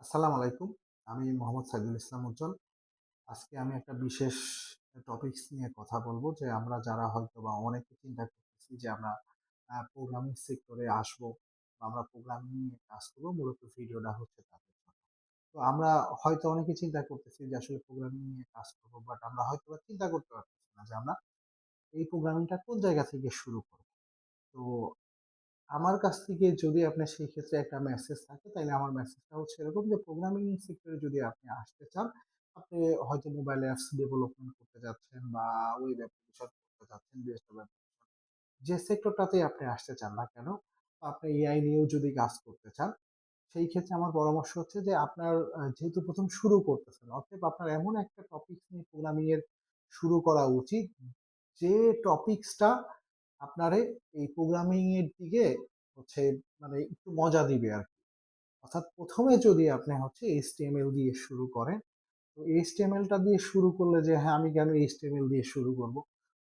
আসসালামু আলাইকুম। আমি মোহাম্মদ সাইদুল ইসলাম উজ্জ্বল। আজকে আমি একটা বিশেষ টপিকস নিয়ে কথা বলব যে আমরা যারা হয়তোবা অনেকে চিন্তা করতেছি যে আমরা প্রোগ্রামিং সেক্টরে আসবো বা আমরা প্রোগ্রামিং নিয়ে কাজ করব, মূলত ভিডিওটা হচ্ছে তাদের জন্য। তো আমরা হয়তো অনেকে চিন্তা করতেছি যে আসলে প্রোগ্রামিং নিয়ে কাজ করব, বাট আমরা হয়তোবা চিন্তা করতে পারতেছি না যে আমরা এই প্রোগ্রামিংটা কোন জায়গা থেকে শুরু করব। তো আমার কাছ থেকে যদি আপনার সেই ক্ষেত্রে একটা মেসেজ থাকে, তাইলে আমার মেসেজটা হচ্ছে এরকম যে প্রোগ্রামিং সেক্টরে যদি আপনি আসতে চান, আপনি হয়তো মোবাইল অ্যাপস ডেভেলপমেন্ট করতে যাচ্ছেন বা ওয়েব অ্যাপ্লিকেশন করতে যাচ্ছেন, ডেস্কটপ অ্যাপ্লিকেশন, যে সেক্টরটাতেই আপনি আসতে চান না কেন, আপনি এআই নিয়েও যদি কাজ করতে চান, সেই ক্ষেত্রে আমার পরামর্শ হচ্ছে যে আপনার যেহেতু প্রথম শুরু করতেছেন, অতএব আপনার এমন একটা টপিকস নিয়ে প্রোগ্রামিং এর শুরু করা উচিত, যে টপিকসটা আপনারে এই প্রোগ্রামিং এর দিকে হচ্ছে মানে একটু মজা দিবে আরকি। অর্থাৎ ১ম এ যদি আপনি হচ্ছে HTML দিয়ে শুরু করেন, তো HTML টা দিয়ে শুরু করলে যে হ্যাঁ, আমি কেন HTML দিয়ে শুরু করব?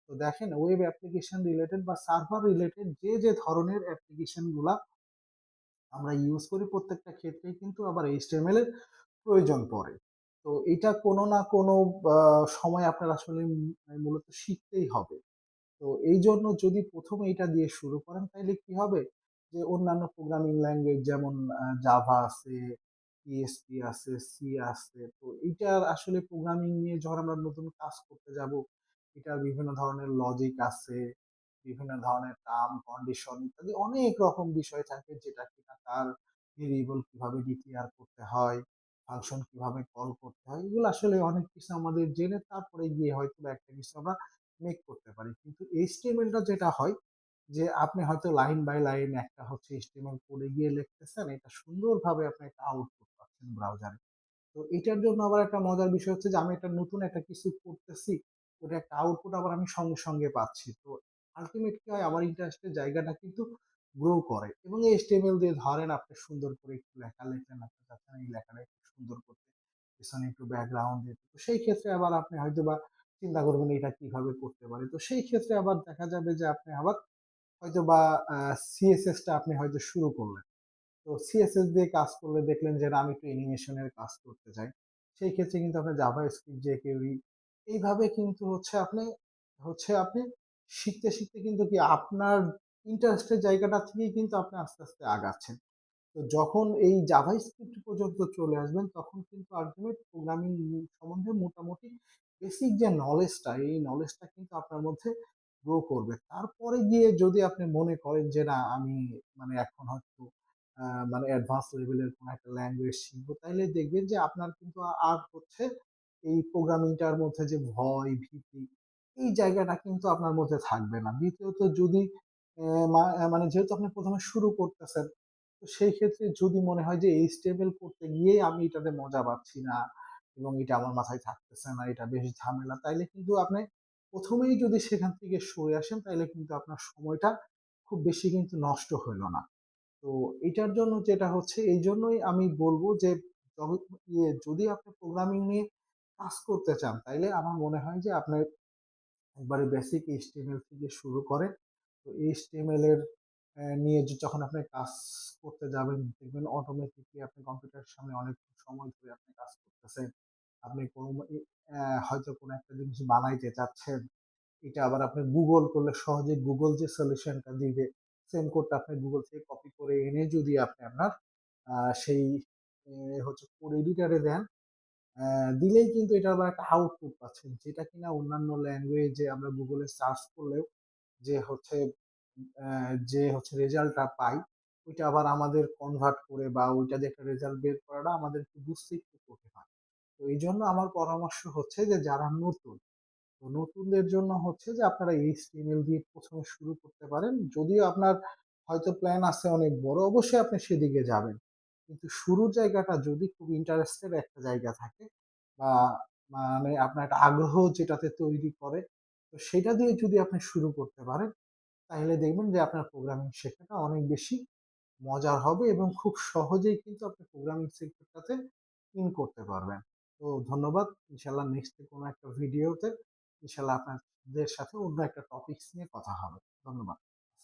তো দেখেন, ওয়েব অ্যাপ্লিকেশন রিলেটেড বা সার্ভার রিলেটেড যে ধরনের অ্যাপ্লিকেশন গুলা আমরা ইউজ করি, প্রত্যেকটা ক্ষেত্রেই কিন্তু আবার HTML এর প্রয়োজন পড়ে। তো এটা কোনো না কোনো আ সময় আপনার আসলে মূলত শিখতেই হবে। তো এইজন্য যদি ১ম এ এটা দিয়ে শুরু করেন, তাইলে কি হবে? যে অন্যান্য প্রোগ্রামিং ল্যাঙ্গুয়েজ যেমন জাভা আছে, PHP আছে, সি আছে। তো এইটার আসলে প্রোগ্রামিং নিয়ে যখন আমরা নতুন কাজ করতে যাব, এটার বিভিন্ন ধরনের লজিক আছে, বিভিন্ন ধরনের টার্ম, কন্ডিশন ইত্যাদি অনেক রকম বিষয় থাকে, যেটা কিনা তার ভেরিয়েবল কিভাবে ডিক্লেয়ার করতে হয়, ফাংশন কিভাবে কল করতে হয়। এগুলো আসলে অনেক কিছু আমাদের জেনে তারপরে গিয়ে হয়তোবা একটা কিছু আমরা মেক করতে পারি। কিন্তু HTML টা যেটা হয়, যে আপনি হয়তো লাইন বাই লাইন একটা হচ্ছে HTML কোডে গিয়ে লিখতেছেন, এটা সুন্দরভাবে আপনি একটা আউটপুট পাচ্ছেন ব্রাউজারে। তো এটার জন্য আবার একটা মজার বিষয় হচ্ছে যে আমি একটা নতুন একটা কিছু করতেছি, ওটা একটা আউটপুট আবার আমি সঙ্গে সঙ্গে পাচ্ছি। তো আলটিমেট কি হয়, আমার ইন্টারেস্টের জায়গাটা কিন্তু গ্রো করে। এবং HTML দিয়ে ধরেন আপনি সুন্দর করে একটু লেখা লিখলেন, আপনি চাচ্ছেন এই লেখাটা একটু সুন্দর করতে, পিছনে একটু ব্যাকগ্রাউন্ড দিতে। তো সেই ক্ষেত্রে আবার আপনি হয়তোবা চিন্তা করবেন এটা কিভাবে করতে পারি। তো সেই ক্ষেত্রে আবার দেখা যাবে যে আপনি আবার হয়তোবা CSS টা আপনি হয়তো শুরু করলেন। তো সিএসএস দিয়ে কাজ করলে দেখলেন যে না, আমি একটু অ্যানিমেশনের কাজ করতে চাই। সেই ক্ষেত্রে কিন্তু আপনি জাভাস্ক্রিপ্ট, jQuery এইভাবে কিন্তু হচ্ছে আপনি শিখতে কিন্তু কি আপনার ইন্টারেস্টের জায়গাটা থেকেই কিন্তু আপনি আস্তে আস্তে আগাচ্ছেন। তো যখন এই জাভাস্ক্রিপ্ট পর্যন্ত চলে আসবেন, তখন কিন্তু আল্টিমেট প্রোগ্রামিং সম্বন্ধে মোটামুটি বেসিক যে নলেজটা, এই নলেজটা কিন্তু আপনার মধ্যে গ্রো করবে। তারপরে গিয়ে যদি আপনি মনে করেন যে না, আমি মানে এখন হয়তো মানে অ্যাডভান্স লেভেলের কোনো একটা ল্যাঙ্গুয়েজ শিখবো, তাইলে দেখবেন যে আপনার কিন্তু আর হচ্ছে এই প্রোগ্রামিংটার মধ্যে যে ভয়, ভীতি, এই জায়গাটা কিন্তু আপনার মধ্যে থাকবে না। দ্বিতীয়ত যদি মানে যেহেতু আপনি ১ম এ শুরু করতেছেন, তো সেই ক্ষেত্রে যদি মনে হয় যে HTML করতে গিয়েই আমি এটাতে মজা পাচ্ছি না এবং এটা আমার মাথায় থাকতেছে না, এটা বেশ ঝামেলা, তাইলে কিন্তু আপনি ১ম এই যদি সেখান থেকে সরে আসেন, তাইলে কিন্তু আপনার সময়টা খুব বেশি কিন্তু নষ্ট হইল না। তো এটার জন্য যেটা হচ্ছে, এইজন্যই আমি বলব যে যদি আপনি প্রোগ্রামিং নিয়ে কাজ করতে চান, তাইলে আমার মনে হয় যে আপনার একবারে বেসিক HTML থেকে শুরু করে, তো HTML এর নিয়ে যখন আপনি কাজ করতে যাবেন, দেখবেন অটোমেটিকলি আপনি কম্পিউটারের সামনে অনেক সময় ধরে আপনি কাজ করতেছেন। আপনি কোনো হয়তো কোনো একটা জিনিস বানাইতে চাচ্ছেন, এটা আবার আপনি গুগল করলে সহজে গুগল যে সলিউশনটা দিবে, সেম কোডটা আপনি গুগল থেকে কপি করে এনে যদি আপনি আপনার সেই হচ্ছে কোড এডিটরে দেন, দিলেই কিন্তু এটার আবার একটা আউটপুট পাচ্ছেন, যেটা কিনা অন্যান্য ল্যাঙ্গুয়েজে আমরা গুগলে সার্চ করলেও যে হচ্ছে রেজাল্টটা পাই, ওইটা আবার আমাদের কনভার্ট করে বা ওইটা দিয়ে একটা রেজাল্ট বের করাটা আমাদের একটু বুঝতে একটু কঠিন হয়। তো এইজন্য আমার পরামর্শ হচ্ছে যে যারা নতুন, তো নতুনদের জন্য হচ্ছে যে আপনারা HTML দিয়ে ১ম এ শুরু করতে পারেন। যদিও আপনার হয়তো প্ল্যান আছে অনেক বড়, অবশ্যই আপনি সেদিকে যাবেন। কিন্তু শুরুর জায়গাটা যদি খুব ইন্টারেস্টেড একটা জায়গা থাকে বা মানে আপনার একটা আগ্রহ যেটাতে তৈরি করে, তো সেটা দিয়ে যদি আপনি শুরু করতে পারেন, তাহলে দেখবেন যে আপনার প্রোগ্রামিং শেখাটা অনেক বেশি মজার হবে এবং খুব সহজেই কিন্তু আপনি প্রোগ্রামিং সেক্টরটাতে করতে পারবেন। তো ধন্যবাদ। ইনশাআল্লাহ নেক্সট কোনো একটা ভিডিওতে ইনশাআল্লাহ আপনাদের সাথে অন্য একটা টপিকস নিয়ে কথা হবে। ধন্যবাদ।